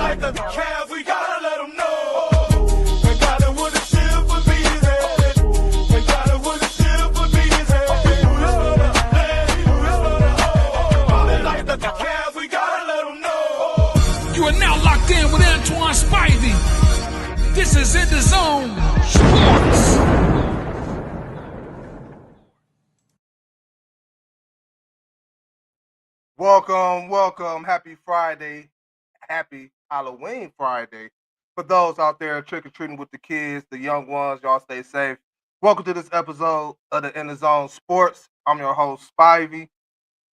like the Cavs, we gotta let them know. They got it with a shield for bees. They got it with a shield for bees. Ballin' like the Cavs, we gotta let them know. You are now locked in with Antoine Spivey. This is EnDaZone Sports. Welcome. Happy Friday. Happy Halloween Friday. For those out there trick-or-treating with the kids, the young ones, y'all stay safe. Welcome to this episode of the EnDaZone Sports. I'm your host, Spivey.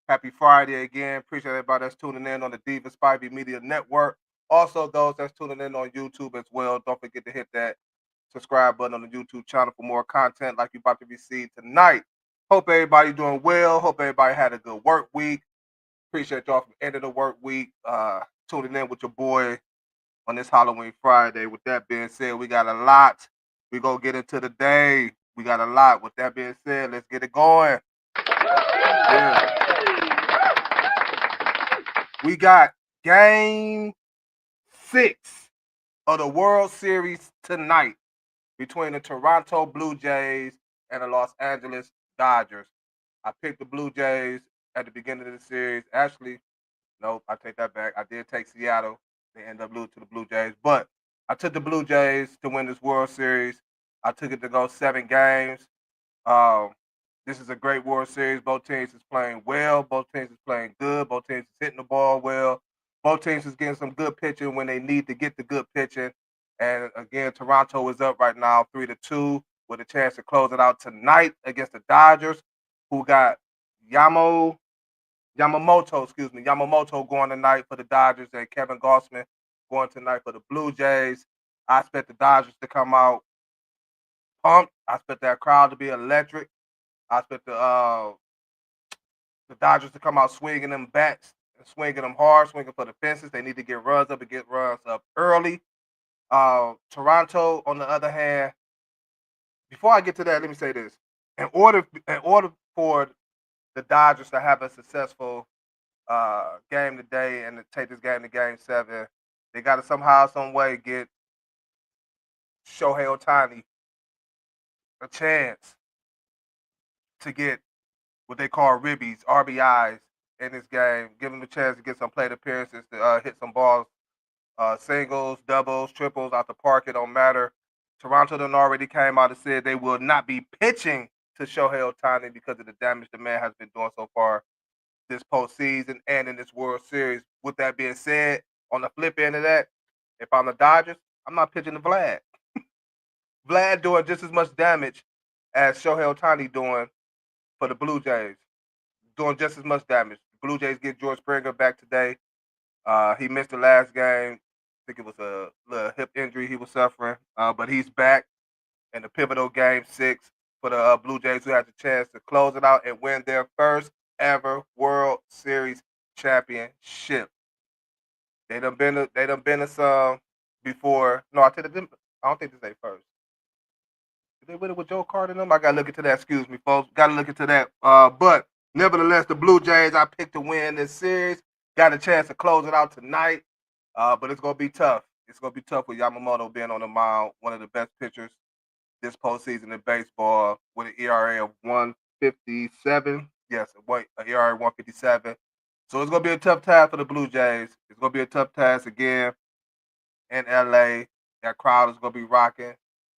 Happy Friday again. Appreciate everybody that's tuning in on the Diva Spivey Media Network. Also, those that's tuning in on YouTube as well. Don't forget to hit that subscribe button on the YouTube channel for more content like you're about to receive tonight. Hope everybody doing well. Hope everybody had a good work week. Appreciate y'all from the end of the work week, tuning in with your boy on this Halloween Friday. With that being said, we got a lot. We're going to get into the day. We got a lot. With that being said, let's get it going. Yeah. We got Game 6 of the World Series tonight between the Toronto Blue Jays and the Los Angeles Dodgers. I picked the Blue Jays at the beginning of the series. Actually, no, I take that back. I did take Seattle. They ended up losing to the Blue Jays. But I took the Blue Jays to win this World Series. I took it to go 7 games. This is a great World Series. Both teams is playing well. Both teams is playing good. Both teams is hitting the ball well. Both teams is getting some good pitching when they need to get the good pitching. And again, Toronto is up right now 3-2 with a chance to close it out tonight against the Dodgers, who got Yamamoto going tonight for the Dodgers and Kevin Gausman going tonight for the Blue Jays. I expect the Dodgers to come out pumped. I expect that crowd to be electric. I expect the Dodgers to come out swinging them bats and swinging them hard, swinging for the fences. They need to get runs up and get runs up early. Toronto, on the other hand, before I get to that, let me say this. In order for the Dodgers to have a successful game today and to take this game to Game 7, they got to somehow, some way get Shohei Ohtani a chance to get what they call ribbies, RBIs in this game. Give him a chance to get some plate appearances, to hit some balls, singles, doubles, triples out the park. It don't matter. Toronto done already came out and said they will not be pitching to Shohei Ohtani because of the damage the man has been doing so far this postseason and in this World Series. With that being said, on the flip end of that, if I'm the Dodgers, I'm not pitching to Vlad. Vlad doing just as much damage as Shohei Ohtani doing for the Blue Jays. Doing just as much damage. The Blue Jays get George Springer back today. He missed the last game. I think it was a little hip injury he was suffering. But he's back in the pivotal Game 6 for the Blue Jays, who had the chance to close it out and win their first ever World Series championship. They done been to some before. No, I don't think this ain't first. Did they win it with Joe Carter and them? I gotta look into that. Excuse me, folks. Gotta look into that. But nevertheless, the Blue Jays I picked to win this series. Got a chance to close it out tonight. But it's gonna be tough. It's gonna be tough with Yamamoto being on the mound, one of the best pitchers this postseason in baseball, with an ERA of 157. Yes, an ERA 157. So it's gonna be a tough task for the Blue Jays. It's gonna be a tough task again in LA. That crowd is gonna be rocking.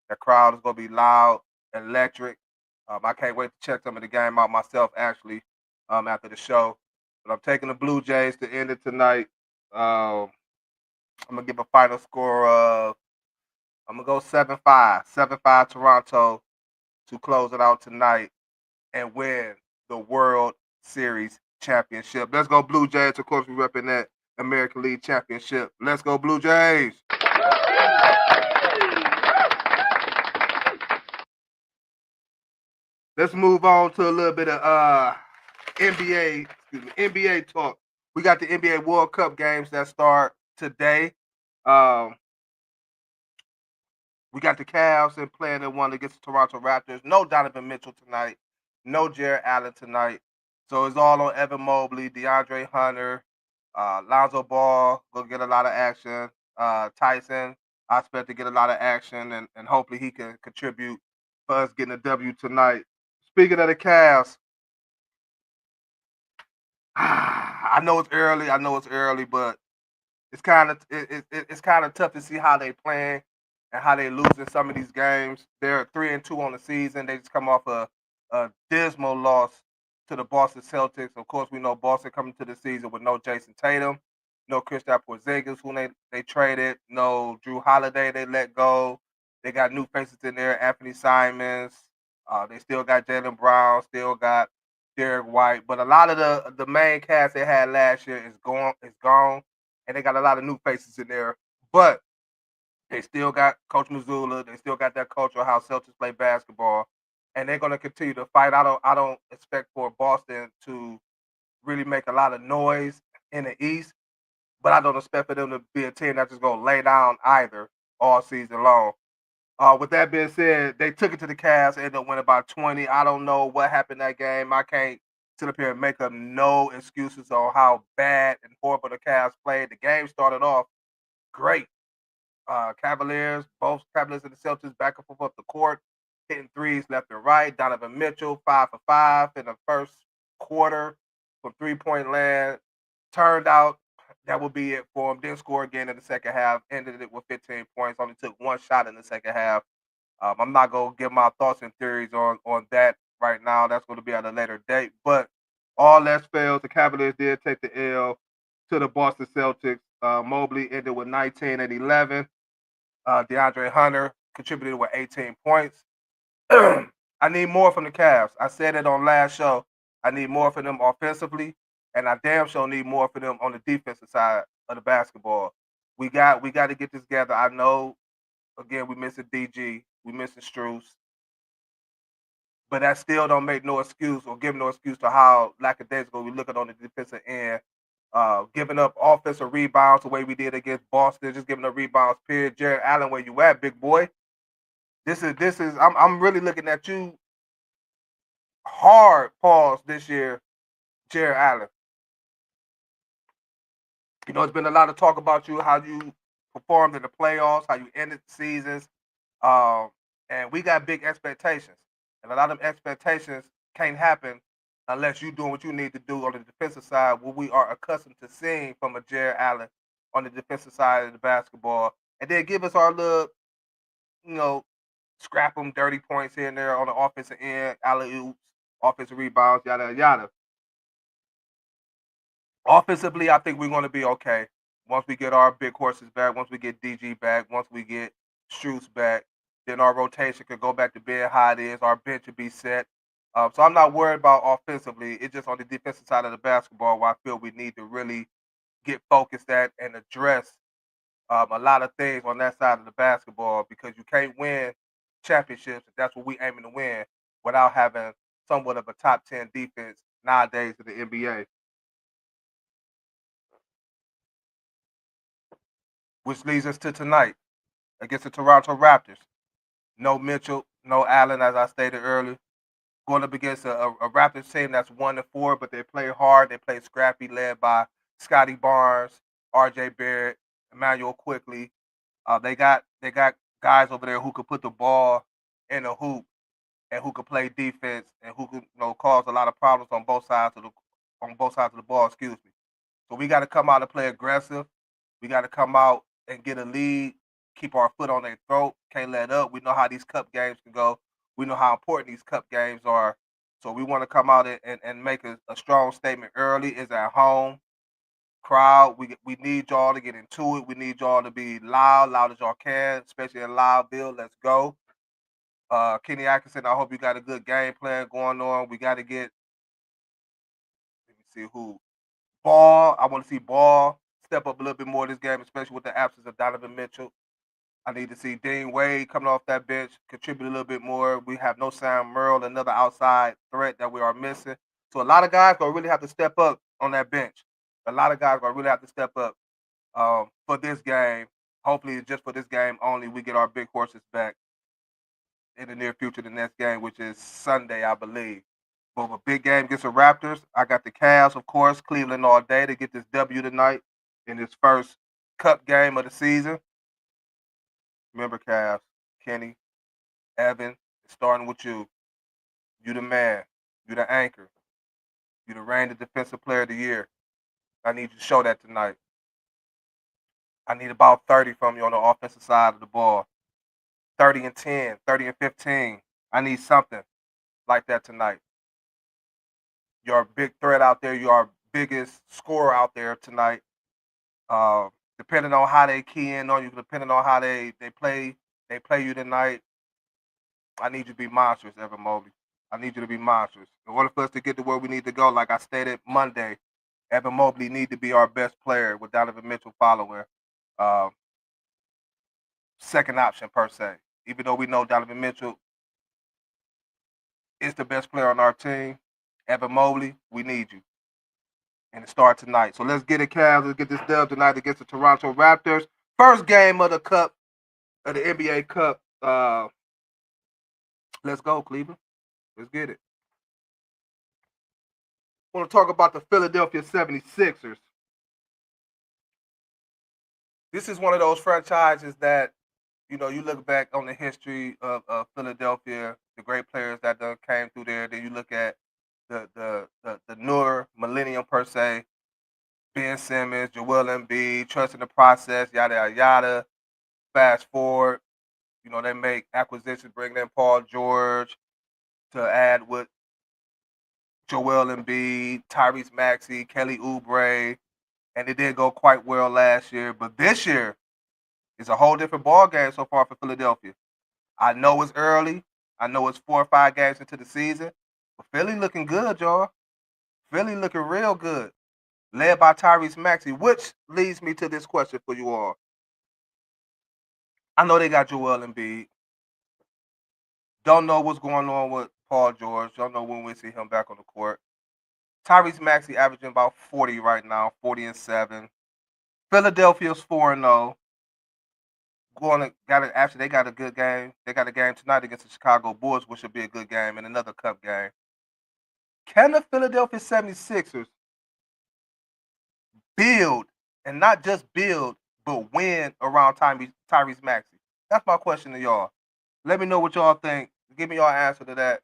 That crowd is gonna be loud, electric. I can't wait to check some of the game out myself, actually, after the show. But I'm taking the Blue Jays to end it tonight. I'm gonna give a final score of, I'm gonna go 7-5. 7-5 Toronto to close it out tonight and win the World Series championship. Let's go Blue Jays. Of course, we're repping that American League championship. Let's go Blue Jays. Let's move on to a little bit of NBA talk. We got the NBA World Cup games that start today. We got the Cavs and playing in one against the Toronto Raptors. No Donovan Mitchell tonight. No Jared Allen tonight. So it's all on Evan Mobley, DeAndre Hunter, Lonzo Ball. Gonna get a lot of action. Tyson. I expect to get a lot of action, and hopefully he can contribute for us getting a W tonight. Speaking of the Cavs, I know it's early. I know it's early, but it's kind of tough to see how they playing and how they losing some of these games. They're 3-2 on the season. They just come off a dismal loss to the Boston Celtics. Of course, we know Boston coming to the season with no Jason Tatum, no Kristaps Porzingis, who they traded, no Drew Holiday they let go. They got new faces in there, Anthony Simons. They still got Jaylen Brown, still got Derek White, but a lot of the main cast they had last year is gone, and they got a lot of new faces in there. But they still got Coach Mazzulla. They still got that culture of how Celtics play basketball, and they're going to continue to fight. I don't expect for Boston to really make a lot of noise in the East, but I don't expect for them to be a team that's just going to lay down either all season long. With that being said, they took it to the Cavs, ended up winning by 20. I don't know what happened that game. I can't sit up here and make up no excuses on how bad and horrible the Cavs played. The game started off great. Both Cavaliers and the Celtics back and forth up the court, hitting threes left and right. Donovan Mitchell, 5 for 5 in the first quarter from 3-point land. Turned out that would be it for him. Didn't score again in the second half. Ended it with 15 points. Only took one shot in the second half. I'm not going to give my thoughts and theories on that right now. That's going to be at a later date. But all else fails, the Cavaliers did take the L to the Boston Celtics. Mobley ended with 19 and 11. DeAndre Hunter contributed with 18 points. I need more from the Cavs. I said it on last show. I need more from them offensively, and I damn sure need more from them on the defensive side of the basketball. We got to get this together. I know, again, we missing DG, we missing Strus, but that still don't make no excuse or give no excuse to how lackadaisical we looking on the defensive end. Giving up offensive rebounds the way we did against Boston, just giving up rebounds. Period. Jared Allen, where you at, big boy? This is. I'm really looking at you hard. Pause this year, Jared Allen. It's been a lot of talk about you, how you performed in the playoffs, how you ended seasons, um, and we got big expectations. And a lot of expectations can't happen unless you're doing what you need to do on the defensive side, what we are accustomed to seeing from a Jared Allen on the defensive side of the basketball. And then give us our little, you know, scrap them dirty points here and there on the offensive end, alley oops, offensive rebounds, yada yada. Offensively, I think we're going to be okay once we get our big horses back, once we get DG back, once we get Strus back. Then our rotation could go back to being how it is. Our bench would be set. So I'm not worried about offensively. It's just on the defensive side of the basketball where I feel we need to really get focused at and address a lot of things on that side of the basketball because you can't win championships if that's what we aiming to win without having somewhat of a top 10 defense nowadays in the NBA. Which leads us to tonight against the Toronto Raptors. No Mitchell, no Allen, as I stated earlier. Going up against a Raptors team that's 1-4, but they play hard. They play scrappy, led by Scotty Barnes, R.J. Barrett, Emmanuel Quickly. They got guys over there who could put the ball in the hoop and who could play defense and who could cause a lot of problems on both sides of the ball. Excuse me. So we got to come out and play aggressive. We got to come out and get a lead, keep our foot on their throat, can't let up. We know how these cup games can go. We know how important these cup games are. So we want to come out and make a strong statement early. It's at home. Crowd, we need y'all to get into it. We need y'all to be loud as y'all can, especially in Loudville. Let's go. Kenny Atkinson, I hope you got a good game plan going on. We got to get, let me see who. Ball. I want to see Ball step up a little bit more this game, especially with the absence of Donovan Mitchell. I need to see Dean Wade coming off that bench, contribute a little bit more. We have no Sam Merle, another outside threat that we are missing. So a lot of guys gonna really have to step up on that bench. A lot of guys gonna really have to step up for this game. Hopefully, just for this game only, we get our big horses back in the near future. The next game, which is Sunday, I believe. But a big game against the Raptors. I got the Cavs, of course, Cleveland all day to get this W tonight in this first Cup game of the season. Remember, Cavs, Kenny, Evan, it's starting with you. You the man. You the anchor. You the reigning defensive player of the year. I need you to show that tonight. I need about 30 from you on the offensive side of the ball. 30 and 10, 30 and 15. I need something like that tonight. You're a big threat out there. You are our biggest scorer out there tonight. Uh, Depending on how they key in on you, depending on how they play you tonight. I need you to be monstrous, Evan Mobley. I need you to be monstrous. In order for us to get to where we need to go, like I stated Monday, Evan Mobley need to be our best player with Donovan Mitchell following uh, second option per se. Even though we know Donovan Mitchell is the best player on our team, Evan Mobley, we need you. And it starts tonight. So let's get it, Cavs. Let's get this dub tonight against the Toronto Raptors. First game of the Cup, of the NBA Cup. Let's go, Cleveland. Let's get it. I want to talk about the Philadelphia 76ers. This is one of those franchises that, you look back on the history of Philadelphia, the great players that came through there. Then you look at the newer millennium per se, Ben Simmons, Joel Embiid, trusting the process, yada yada yada. Fast forward, they make acquisitions, bring in Paul George to add with Joel Embiid, Tyrese Maxey, Kelly Oubre, and it did go quite well last year. But this year is a whole different ball game so far for Philadelphia. I know it's early. I know it's 4 or 5 games into the season, but Philly looking good, y'all. Philly looking real good, led by Tyrese Maxey, which leads me to this question for you all. I know they got Joel Embiid. Don't know what's going on with Paul George. Don't know when we see him back on the court. Tyrese Maxey averaging about 40 right now, 40 and 7. Philadelphia's 4-0. Actually they got a good game. They got a game tonight against the Chicago Bulls, which should be a good game, and another cup game. Can the Philadelphia 76ers build, and not just build, but win around Tyrese Maxey? That's my question to y'all. Let me know what y'all think. Give me your answer to that.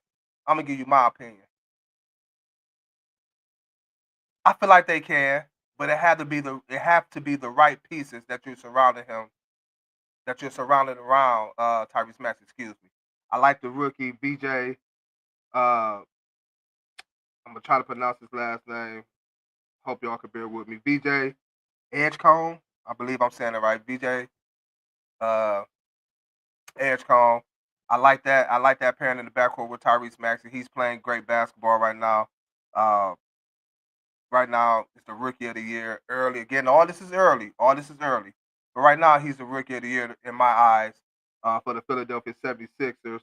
I'm gonna give you my opinion. I feel like they can, but it have to be the right pieces that you're surrounding him, that you're surrounded around Tyrese Maxey. Excuse me. I like the rookie VJ. I'm gonna try to pronounce his last name. Hope y'all can bear with me. VJ Edgecombe. I believe I'm saying it right. VJ uh, Edgecombe. I like that. I like that pairing in the backcourt with Tyrese Maxey. He's playing great basketball right now. Uh, right now, it's the rookie of the year. Early again. All this is early. All this is early. But right now, he's the rookie of the year in my eyes for the Philadelphia 76ers.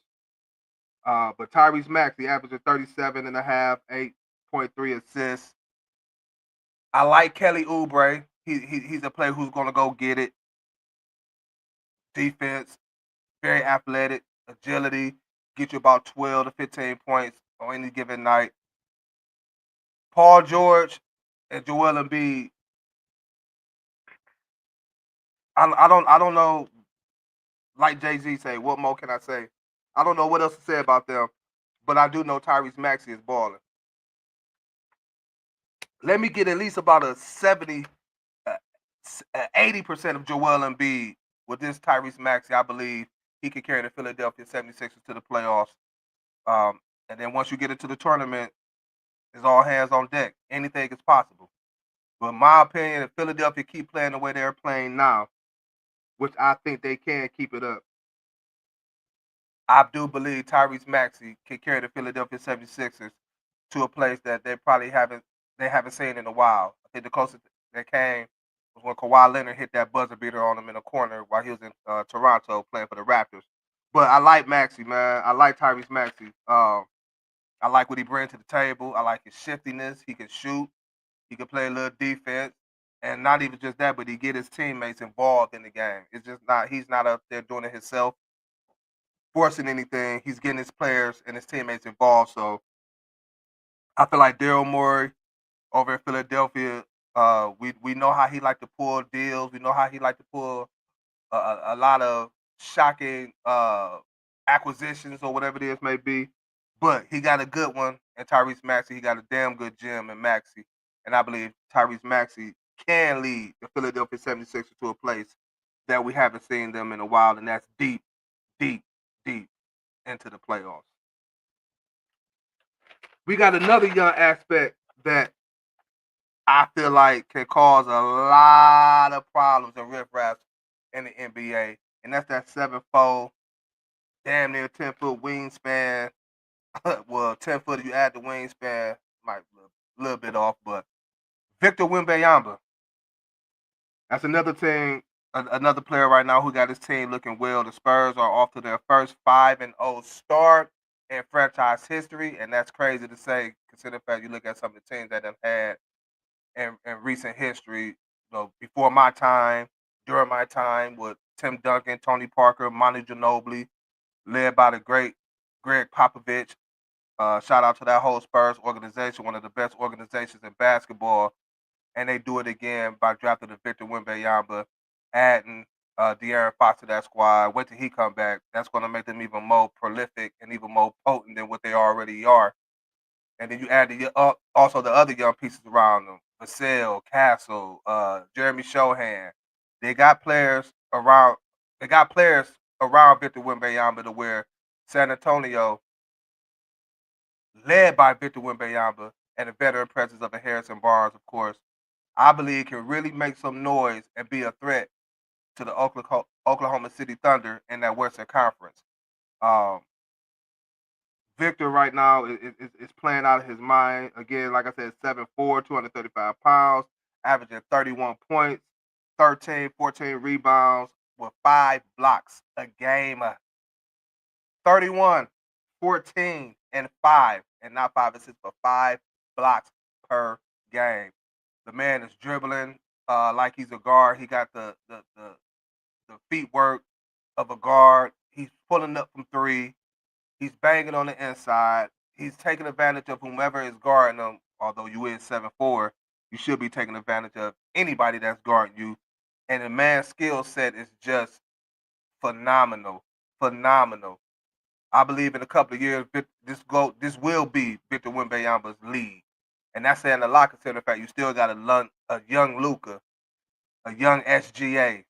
But Tyrese Maxey averaging 37.5, 8.3 assists. I like Kelly Oubre. He's a player who's going to go get it. Defense, very athletic, agility, get you about 12 to 15 points on any given night. Paul George and Joel Embiid. I don't know. Like Jay-Z say, what more can I say? I don't know what else to say about them, but I do know Tyrese Maxey is balling. Let me get at least about a 70, 80% of Joel Embiid with this Tyrese Maxey. I believe he can carry the Philadelphia 76ers to the playoffs. And then once you get into the tournament, it's all hands on deck. Anything is possible. But in my opinion, if Philadelphia keep playing the way they're playing now, which I think they can keep it up, I do believe Tyrese Maxey can carry the Philadelphia 76ers to a place that they probably haven't seen in a while. I think the closest they came was when Kawhi Leonard hit that buzzer beater on him in a corner while he was in Toronto playing for the Raptors. But I like Maxey, man. I like Tyrese Maxey. I like what he brings to the table. I like his shiftiness. He can shoot. He can play a little defense. And not even just that, but he get his teammates involved in the game. It's just not he's not up there doing it himself, forcing anything. He's getting his players and his teammates involved. So I feel like Daryl Morey over in Philadelphia We know how he like to pull deals. We know how he like to pull a lot of shocking acquisitions or whatever it is may be. But he got a good one in Tyrese Maxey. He got a damn good gem in Maxey. And I believe Tyrese Maxey can lead the Philadelphia 76ers to a place that we haven't seen them in a while, and that's deep, deep, deep into the playoffs. We got another young aspect that I feel like can cause a lot of problems and riffraffs in the NBA, and that's that 7'4", damn near 10-foot wingspan. Well, 10-foot if you add the wingspan, might be a little bit off, but Victor Wembanyama. That's another thing, another player right now who got his team looking well. The Spurs are off to their first 5-0 start in franchise history, and that's crazy to say, considering the fact you look at some of the teams that have had in recent history, before my time, during my time with Tim Duncan, Tony Parker, Manu Ginobili, led by the great Greg Popovich. Shout out to that whole Spurs organization, one of the best organizations in basketball. And they do it again by drafting the Victor Wembanyama, adding De'Aaron Fox to that squad. Wait till he come back. That's going to make them even more prolific and even more potent than what they already are. And then you add also the other young pieces around them: Vassell, Castle, Jeremy Shohan. They got players around. They got players around Victor Wembanyama to where San Antonio, led by Victor Wembanyama and the veteran presence of a Harrison Barnes, of course, I believe can really make some noise and be a threat to the Oklahoma City Thunder in that Western Conference. Um, Victor right now is playing out of his mind. Again, like I said, 7'4", 235 pounds, averaging 31 points, 13, 14 rebounds with 5 blocks a game. 31, 14, and 5, and not 5 assists, but 5 blocks per game. The man is dribbling like he's a guard. He got the feet work of a guard. He's pulling up from 3. He's banging on the inside. He's taking advantage of whomever is guarding him. Although you is 7'4", you should be taking advantage of anybody that's guarding you. And the man's skill set is just phenomenal. Phenomenal. I believe in a couple of years, this will be Victor Wembanyama's league. And that's saying a lot considering the fact you still got a young Luka, a young SGA.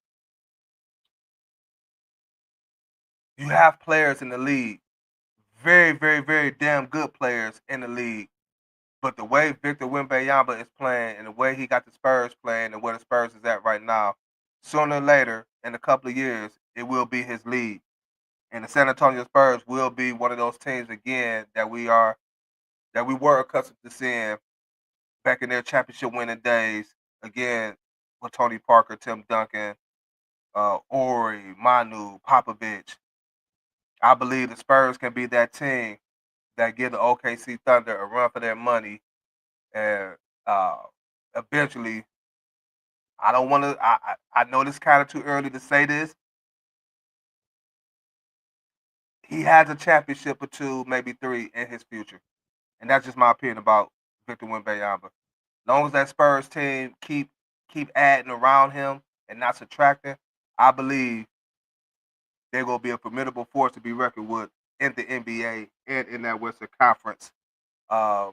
You have players in the league, very, very, very damn good players in the league. But the way Victor Wembanyama is playing and the way he got the Spurs playing and where the Spurs is at right now, sooner or later, in a couple of years, it will be his league. And the San Antonio Spurs will be one of those teams again that we were accustomed to seeing back in their championship winning days. Again, with Tony Parker, Tim Duncan, Ori, Manu, Popovich. I believe the Spurs can be that team that give the OKC Thunder a run for their money, and eventually, I don't want to. I know this kind of too early to say this. He has a championship or 2, maybe 3 in his future, and that's just my opinion about Victor Wembanyama. As long as that Spurs team keep adding around him and not subtracting, I believe they're gonna be a formidable force to be reckoned with in the NBA and in that Western Conference uh,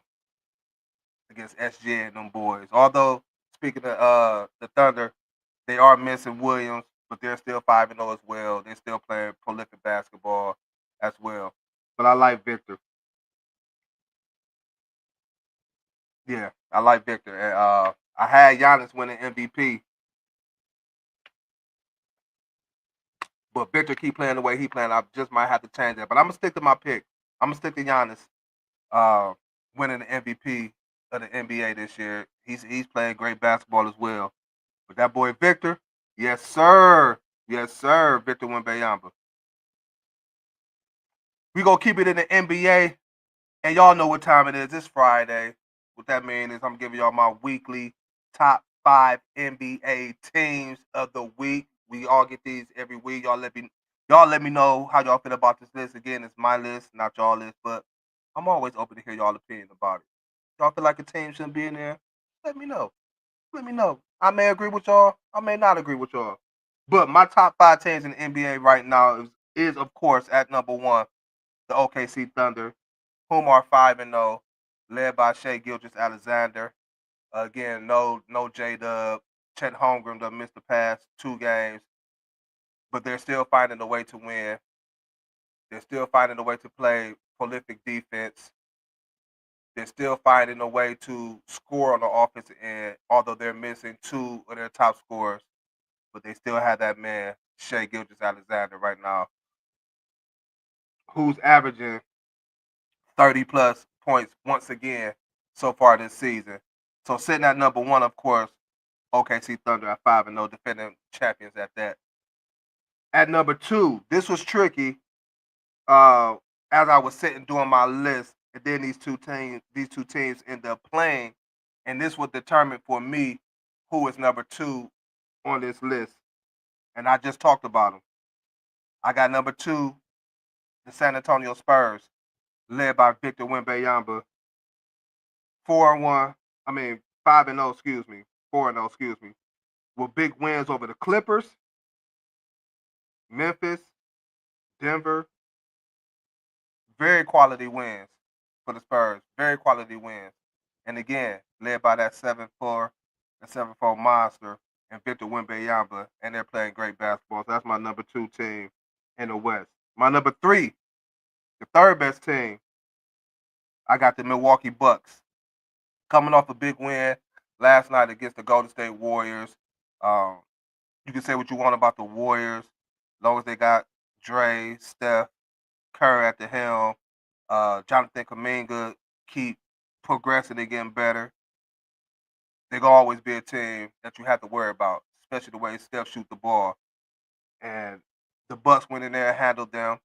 against SGA and them boys. Although speaking of the Thunder, they are missing Williams, but they're still 5-0 as well. They're still playing prolific basketball as well. But I like Victor. Yeah, I like Victor. And I had Giannis winning MVP, but Victor keep playing the way he playing. I just might have to change that. But I'm gonna stick to my pick. I'm gonna stick to Giannis uh, winning the MVP of the NBA this year. He's playing great basketball as well. But that boy Victor, yes sir, Victor Wembanyama. We gonna keep it in the NBA, and y'all know what time it is. It's Friday. What that means is I'm giving y'all my weekly top 5 NBA teams of the week. We all get these every week. Y'all let me know how y'all feel about this list. Again, it's my list, not y'all list, but I'm always open to hear y'all opinion about it. Y'all feel like a team shouldn't be in there? Let me know. Let me know. I may agree with y'all. I may not agree with y'all. But my top 5 teams in the NBA right now is of course, at number 1, the OKC Thunder, whom are 5-0, led by Shai Gilgeous-Alexander. Again, no J-Dub. Chet Holmgren done missed the past 2 games, but they're still finding a way to win. They're still finding a way to play prolific defense. They're still finding a way to score on the offensive end, although they're missing 2 of their top scorers. But they still have that man, Shai Gilgeous-Alexander, right now, who's averaging 30-plus points once again so far this season. So sitting at number 1, of course, OKC Thunder at 5-0, defending champions at that. At number 2, this was tricky. As I was sitting doing my list, and then these two teams end up playing, and this would determine for me who is number 2 on this list. And I just talked about them. I got number 2, the San Antonio Spurs, led by Victor Wembanyama, 4-1. I mean 5-0. Excuse me, 4-0. Excuse me, with big wins over the Clippers, Memphis, Denver. Very quality wins for the Spurs. Very quality wins. And again, led by that 7'4", the 7'4" monster, and Victor Wembanyama, and they're playing great basketball. So that's my number 2 team in the West. My number 3, the third best team, I got the Milwaukee Bucks. Coming off a big win last night against the Golden State Warriors. You can say what you want about the Warriors, as long as they got Dre, Steph, Curry at the helm. Jonathan Kuminga keep progressing and getting better. They're going to always be a team that you have to worry about, especially the way Steph shoot the ball. And the Bucks went in there and handled them.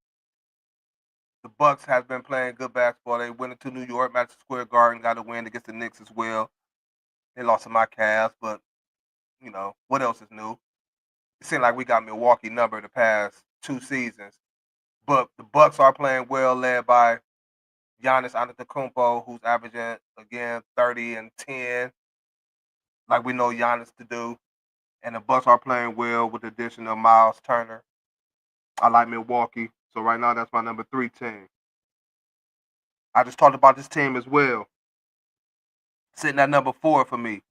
The Bucks has been playing good basketball. They went into New York, Madison Square Garden, got a win against the Knicks as well. They lost to my Cavs, but, what else is new? It seemed like we got Milwaukee numbered the past 2 seasons. But the Bucks are playing well, led by Giannis Antetokounmpo, who's averaging, again, 30 and 10, like we know Giannis to do. And the Bucks are playing well with the addition of Miles Turner. I like Milwaukee. So right now, that's my number 3 team. I just talked about this team as well. Sitting at number 4 for me,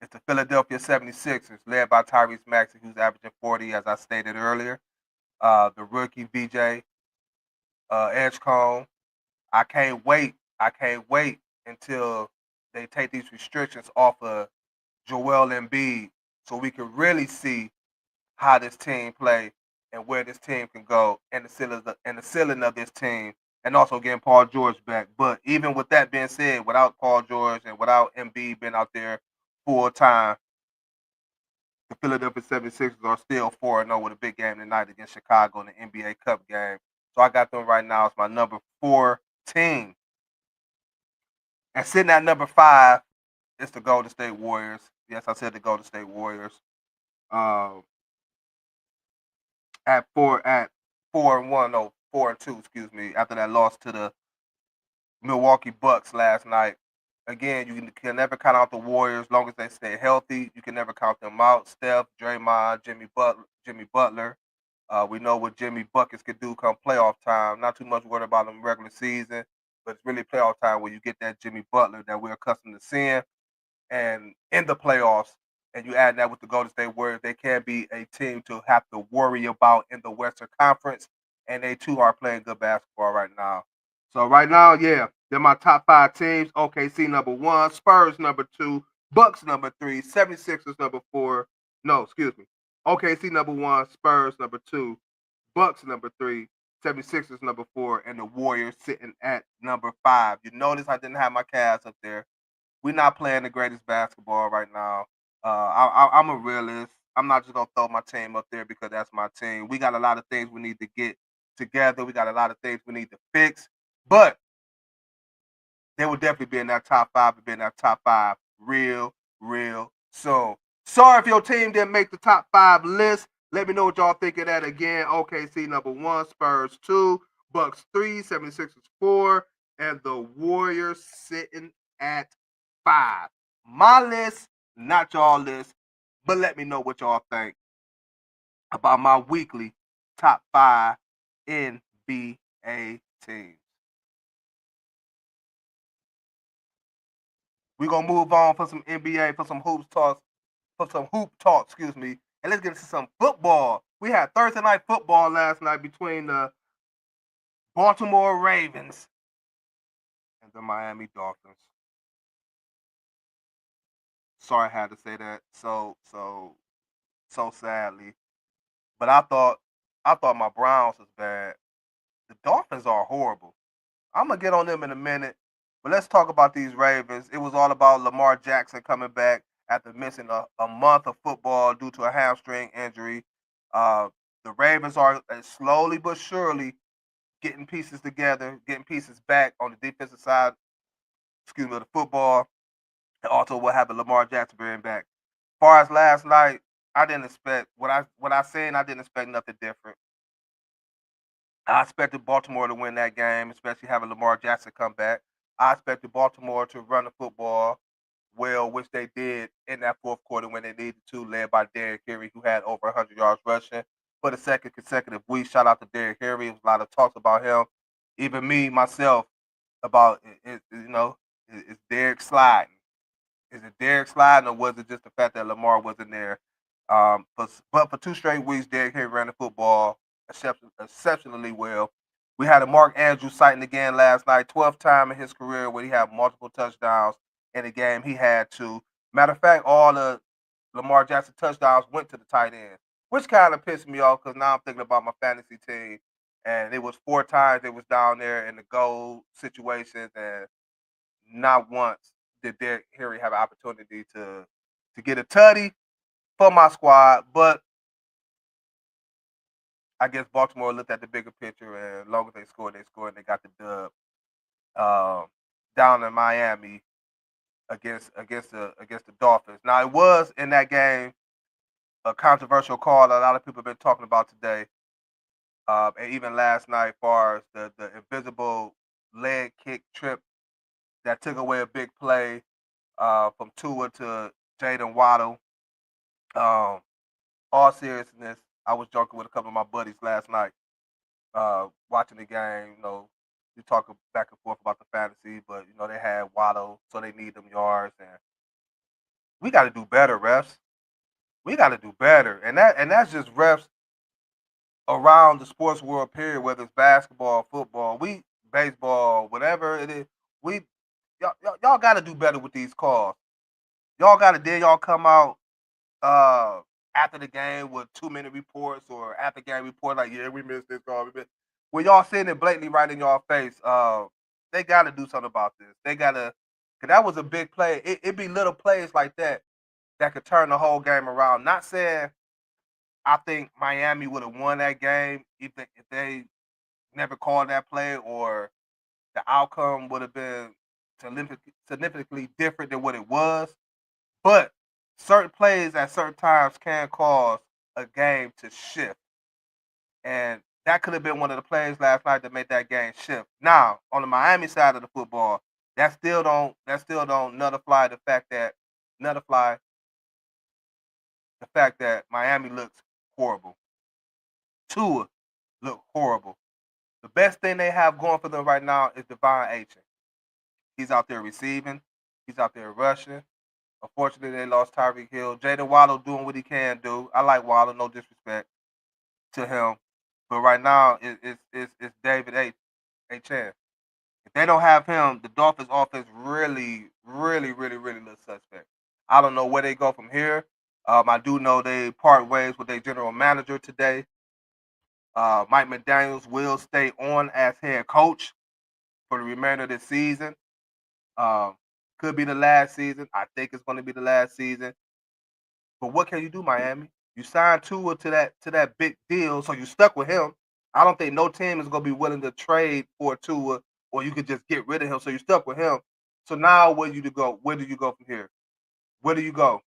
it's the Philadelphia 76ers, led by Tyrese Maxey, who's averaging 40, as I stated earlier. The rookie VJ Edgecombe. I can't wait until they take these restrictions off of Joel Embiid so we can really see how this team play and where this team can go and the ceiling of this team, and also getting Paul George back. But even with that being said, without Paul George and without Embiid being out there full time, the Philadelphia 76ers are still 4-0 with a big game tonight against Chicago in the NBA Cup game. So I got them right now as my number 4 team. And sitting at number 5, it's the Golden State Warriors. Yes, I said the Golden State Warriors. At 4-1, no, 4-2, excuse me, after that loss to the Milwaukee Bucks last night. Again, you can never count out the Warriors as long as they stay healthy. You can never count them out. Steph, Draymond, Jimmy Butler. We know what Jimmy Buckets can do come playoff time. Not too much worried about them regular season, but it's really playoff time where you get that Jimmy Butler that we're accustomed to seeing. And in the playoffs, and you add that with the Golden State Warriors, they can be a team to have to worry about in the Western Conference, and they too are playing good basketball right now. So right now, yeah, they're my top 5 teams. OKC number 1, Spurs number 2, Bucks number 3, 76ers number 4. No, excuse me. OKC number 1, Spurs number 2, Bucks number 3, 76ers number 4, and the Warriors sitting at number 5. You notice I didn't have my Cavs up there. We're not playing the greatest basketball right now. I'm a realist. I'm not just going to throw my team up there because that's my team. We got a lot of things we need to get together. We got a lot of things we need to fix. But they will definitely be in that top 5 and be in that top 5 real soon. Sorry if your team didn't make the top 5 list. Let me know what y'all think of that again. OKC number 1, Spurs 2, Bucks 3, 76ers 4, and the Warriors sitting at 5. My list, not y'all list, but let me know what y'all think about my weekly top 5 NBA teams. We're gonna move on for some NBA, for some hoop talk, excuse me. And let's get into some football. We had Thursday night football last night between the Baltimore Ravens and the Miami Dolphins. Sorry I had to say that so sadly. But I thought my Browns was bad. The Dolphins are horrible. I'm gonna get on them in a minute, but let's talk about these Ravens. It was all about Lamar Jackson coming back after missing a month of football due to a hamstring injury. Uh, the Ravens are slowly but surely getting pieces together, getting pieces back on the defensive side, excuse me, of the football, and also what happened Lamar Jackson being back. As far as last night, I didn't expect what I seen. I didn't expect nothing different. I expected Baltimore to win that game, especially having Lamar Jackson come back. I expected Baltimore to run the football well, which they did in that fourth quarter when they needed to, led by Derrick Henry, who had over 100 yards rushing for the second consecutive week. Shout out to Derrick Henry. There was a lot of talks about him. Even me, myself, about, is Derrick sliding? Is it Derrick sliding, or was it just the fact that Lamar wasn't there? But for 2 straight weeks, Derrick Henry ran the football exceptionally well. We had a Mark Andrews sighting again last night, 12th time in his career where he had multiple touchdowns in a game. He had to. Matter of fact, all the Lamar Jackson touchdowns went to the tight end, which kind of pissed me off because now I'm thinking about my fantasy team, and it was 4 times they was down there in the goal situations, and not once did Derrick Henry have an opportunity to get a tutty for my squad. But I guess Baltimore looked at the bigger picture, and as long as they scored, and they got the dub down in Miami against the Dolphins. Now it was in that game a controversial call that a lot of people have been talking about today, and even last night, as far as the invisible leg kick trip that took away a big play from Tua to Jaden Waddle. Um, all seriousness, I was joking with a couple of my buddies last night, watching the game. You talk back and forth about the fantasy, but they had Waddle, so they need them yards, and we got to do better, refs. We got to do better, and that's just refs around the sports world. Period. Whether it's basketball, football, baseball, whatever it is, we y'all got to do better with these calls. Y'all got to then y'all come out uh after the game with 2 minute reports or after game report like, yeah, we missed this call. When y'all seeing it blatantly right in y'all face, they gotta do something about this. They gotta, cause that was a big play. It be little plays like that could turn the whole game around. Not saying I think Miami would have won that game if they never called that play, or the outcome would have been significantly different than what it was. But certain plays at certain times can cause a game to shift. And that could have been one of the plays last night that made that game shift. Now, on the Miami side of the football, that still don't nullify the fact that Miami looks horrible. Tua look horrible. The best thing they have going for them right now is Devon Achane. He's out there receiving. He's out there rushing. Unfortunately, they lost Tyreek Hill. Jaden Waddle doing what he can do. I like Waddle, no disrespect to him. But right now, it's David Chan. If they don't have him, the Dolphins' offense really, really, really, really looks suspect. I don't know where they go from here. I do know they part ways with their general manager today. Mike McDaniels will stay on as head coach for the remainder of this season. Um, could be the last season. I think it's going to be the last season. But what can you do, Miami? You signed Tua to that big deal, so you stuck with him. I don't think no team is going to be willing to trade for Tua, or you could just get rid of him. So you stuck with him. So now where do you go? Where do you go from here? Where do you go?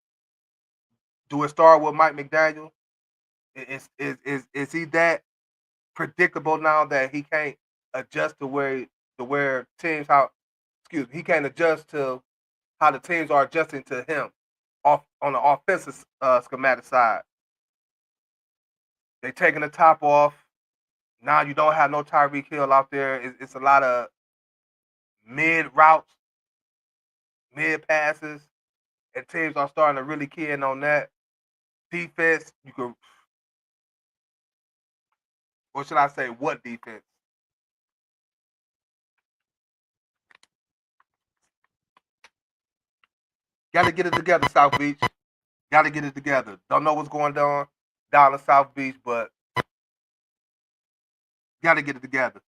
Do it start with Mike McDaniel? Is he that predictable now that he can't adjust to where teams how excuse me, he can't adjust to how the teams are adjusting to him? off on the offensive schematic side. They taking the top off. Now you don't have no Tyreek Hill out there. It's a lot of mid routes, mid passes, and teams are starting to really key in on that. Defense, you could, or should I say, what defense? Got to get it together, South Beach. Got to get it together. Don't know what's going on down in South Beach, but got to get it together.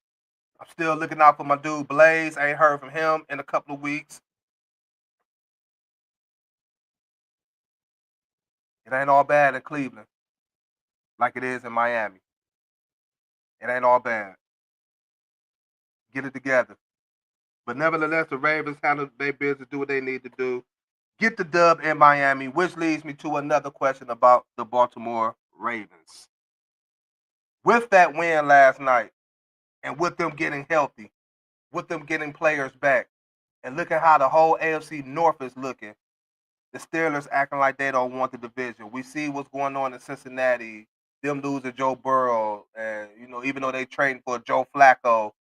I'm still looking out for my dude Blaze. I ain't heard from him in a couple of weeks. It ain't all bad in Cleveland like it is in Miami. It ain't all bad. Get it together. But nevertheless, the Ravens handle their business, do what they need to do. Get the dub in Miami, which leads me to another question about the Baltimore Ravens. With that win last night, and with them getting healthy, with them getting players back, and look at how the whole AFC North is looking, the Steelers acting like they don't want the division. We see what's going on in Cincinnati, them losing Joe Burrow, and even though they trading for Joe Flacco,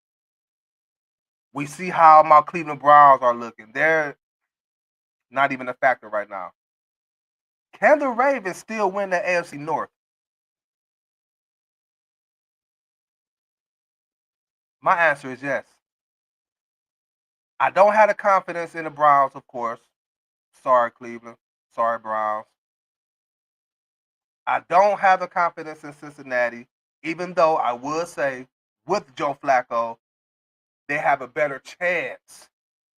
we see how my Cleveland Browns are looking. They're not even a factor right now. Can the Ravens still win the AFC North? My answer is yes. I don't have the confidence in the Browns, of course. Sorry, Cleveland. Sorry, Browns. I don't have the confidence in Cincinnati, even though I would say with Joe Flacco, they have a better chance